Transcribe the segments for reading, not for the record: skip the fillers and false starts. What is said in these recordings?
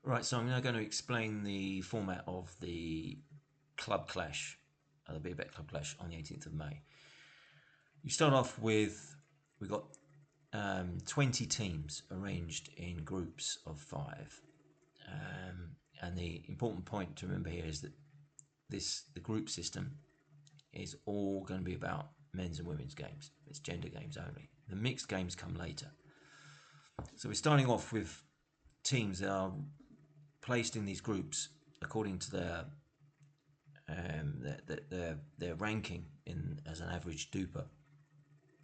Right, so I'm now going to explain the format of the Club Clash, the BeerBet Club Clash on the 18th of May. You start off with, we've got 20 teams arranged in groups of 5. And the important point to remember here is that the group system is all going to be about men's and women's games. It's gender games only. The mixed games come later. So we're starting off with teams that are placed in these groups according to their ranking in as an average duper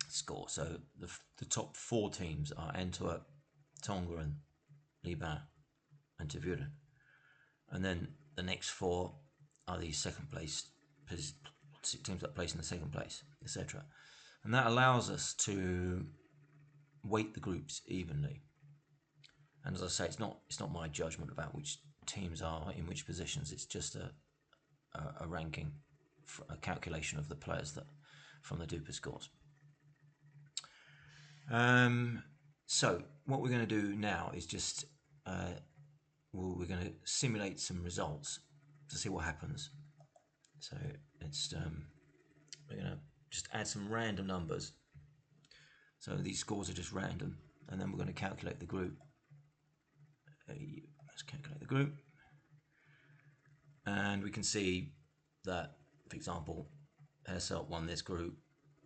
score. So the top 4 teams are Antwerp, Tongeren, Liban, and Tervuren, and then the next 4 are these second place teams that place in the second place, etc. And that allows us to weight the groups evenly. And as I say, it's not my judgment about which teams are in which positions. It's just a ranking, a calculation of the players that from the duper scores. So what we're going to do now is just we're going to simulate some results to see what happens. So it's we're going to just add some random numbers. So these scores are just random, and then we're going to calculate the group. Let's calculate the group, and we can see that, for example, Hersselt won this group,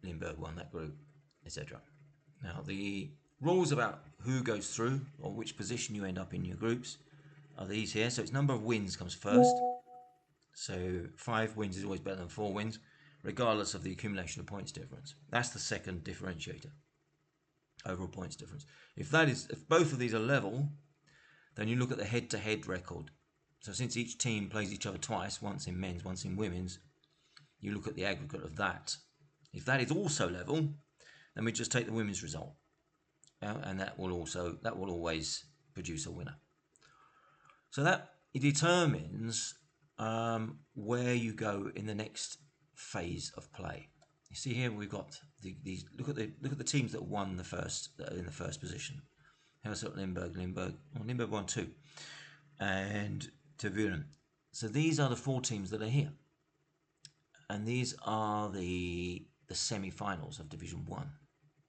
Limburg won that group, etc. Now the rules about who goes through or which position you end up in your groups are these here. So it's number of wins comes first. So 5 wins is always better than 4 wins, regardless of the accumulation of points difference. That's the second differentiator. Overall points difference. If both of these are level, then you look at the head-to-head record. So since each team plays each other twice, once in men's, once in women's, you look at the aggregate of that. If that is also level, then we just take the women's result, and that will always produce a winner. So that it determines where you go in the next phase of play. You see here we've got these. Look at the teams that won that are in the first position. Hersselt, Limburg won 2, and Tervuren. So these are the 4 teams that are here, and these are the semi-finals of Division 1.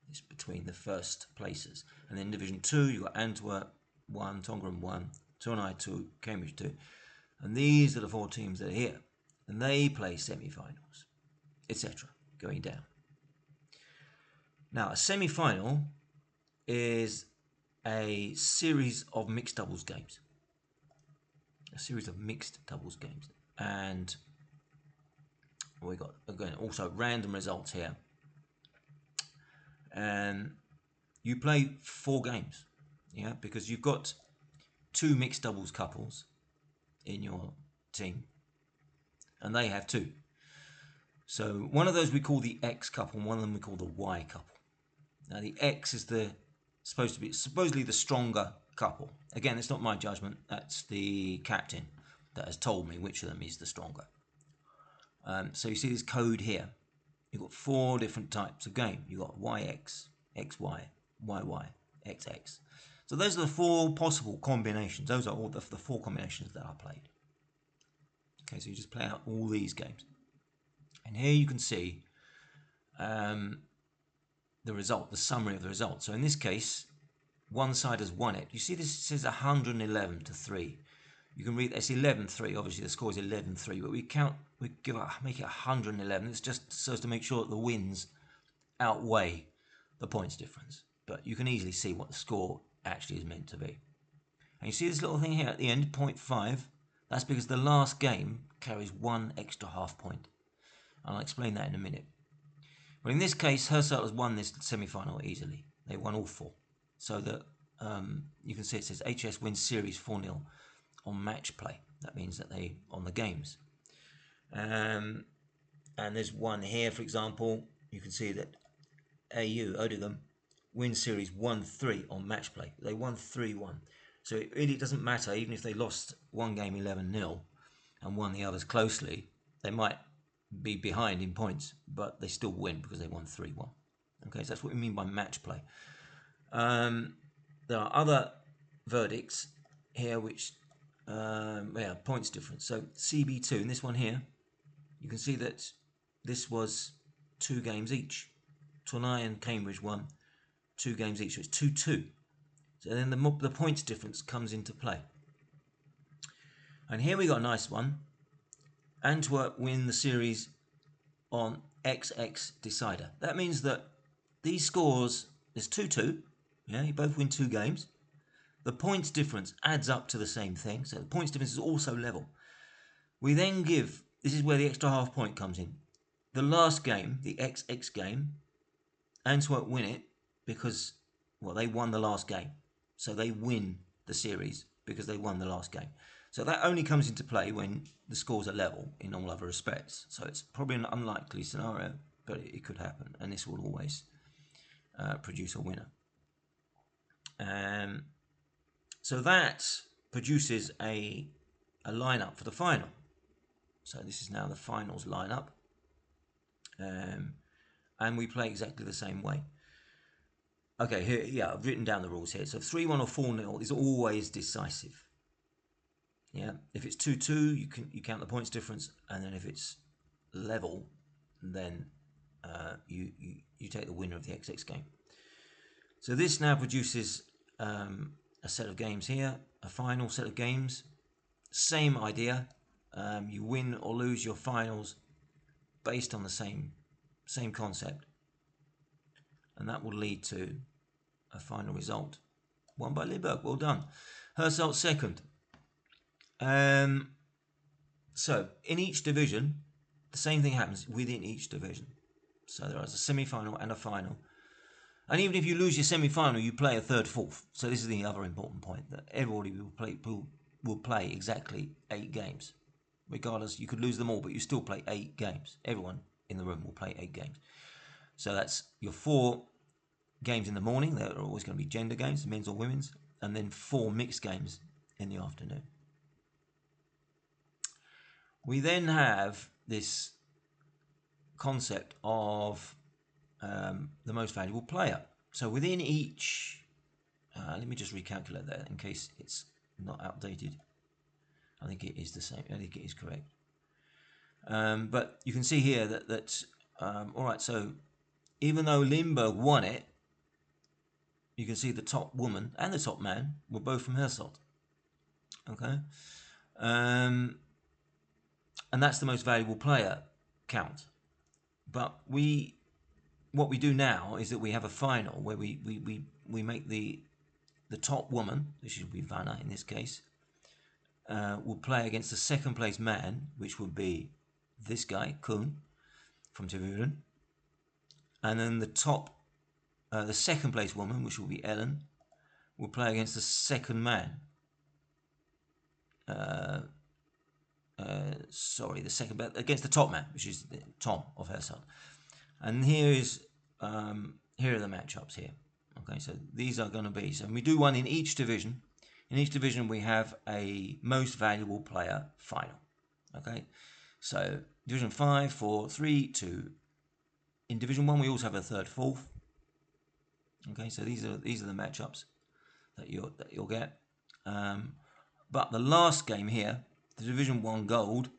It's between the first places, and then Division 2 you got Antwerp 1, Tongeren 1, Tournai 2, Cambridge 2, and these are the 4 teams that are here, and they play semi-finals, etc., going down. Now a semi-final is a series of mixed doubles games. And we got, again, also random results here. And you play 4 games, yeah, because you've got 2 mixed doubles couples in your team, and they have 2. So one of those we call the X couple, and one of them we call the Y couple. Now the X is supposedly the stronger couple. Again, it's not my judgment. That's the captain that has told me which of them is the stronger. So you see this code here. You've got 4 different types of game. You've got YX, XY, YY, XX. So those are the 4 possible combinations. Those are all the 4 combinations that are played. Okay, so you just play out all these games. And here you can see the result, the summary of the result. So in this case, one side has won it. You see this says 111 to 3. You can read it's 11-3. Obviously the score is 11-3, but make it 111. It's just so as to make sure that the wins outweigh the points difference. But you can easily see what the score actually is meant to be. And you see this little thing here at the end, 0.5. That's because the last game carries 1 extra half point. And I'll explain that in a minute. But in this case, Hersselt has won this semi-final easily. They won all 4. So that you can see it says HS wins series 4-0 on match play. That means that they on the games. And there's one here, for example. You can see that Oudegem wins series 1-3 on match play. They won 3-1. So it really doesn't matter, even if they lost one game 11-0 and won the others closely, they might be behind in points, but they still win because they won 3-1. Okay, so that's what we mean by match play. There are other verdicts here which yeah, points difference. So CB2, in this one here, you can see that this was 2 games each. Tournai and Cambridge won 2 games each, so it's 2-2. So then the points difference comes into play. And here we got a nice one. Antwerp win the series on XX decider. That means that these scores, there's 2-2. Yeah, you both win 2 games. The points difference adds up to the same thing, so the points difference is also level. We then give, this is where the extra half point comes in. The last game, the XX game, Antwerp win it because, well, they won the last game. So they win the series because they won the last game. So that only comes into play when the scores are level in all other respects. So it's probably an unlikely scenario, but it could happen. And this will always produce a winner. So that produces a lineup for the final. So this is now the finals lineup. And we play exactly the same way. Okay, here, yeah, I've written down the rules here. So 3-1 or 4-0 is always decisive. Yeah, if it's 2-2, you count the points difference, and then if it's level, then you take the winner of the XX game. So this now produces a set of games here, a final set of games. Same idea. You win or lose your finals based on the same concept, and that will lead to a final result. Won by Limburg. Well done. Hersalt second. So in each division, the same thing happens within each division. So there is a semi-final and a final. And even if you lose your semi-final, you play a third, fourth. So this is the other important point, that everybody will play exactly 8 games. Regardless, you could lose them all, but you still play 8 games. Everyone in the room will play 8 games. So that's your 4 games in the morning. There are always going to be gender games, men's or women's. And then 4 mixed games in the afternoon. We then have this concept of the most valuable player. So within each, let me just recalculate that in case it's not outdated. I think it is the same. I think it is correct. But you can see here that all right. So even though Limburg won it, you can see the top woman and the top man were both from Hersalt. Okay, and that's the most valuable player count. But what we do now is that we have a final where we make the top woman, which would be Vanna in this case, will play against the second place man, which would be this guy, Kuhn, from Tervuren. And then the second place woman, which will be Ellen, will play against the second man. Against the top man, which is Tom of Hersalt. And here are the matchups here. Okay, so these are going to be, so we do one in each division. In each division we have a most valuable player final. Okay, so Division 5, 4, 3, 2. In Division 1 we also have a third, fourth. Okay, so these are the matchups that you'll get. But the last game here, the Division 1 Gold,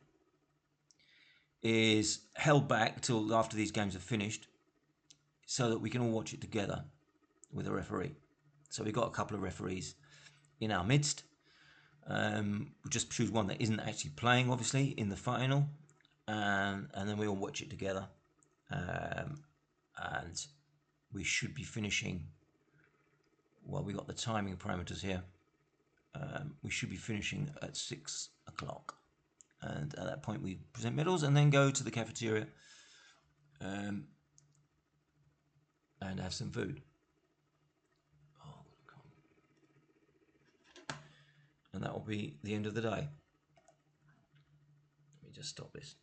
is held back till after these games are finished, so that we can all watch it together with a referee. So we've got a couple of referees in our midst. We'll just choose one that isn't actually playing, obviously, in the final, and then we all watch it together. And we should be finishing, well, we got the timing parameters here. We should be finishing at 6 o'clock. And at that point we present medals and then go to the cafeteria and have some food. And that will be the end of the day. Let me just stop this.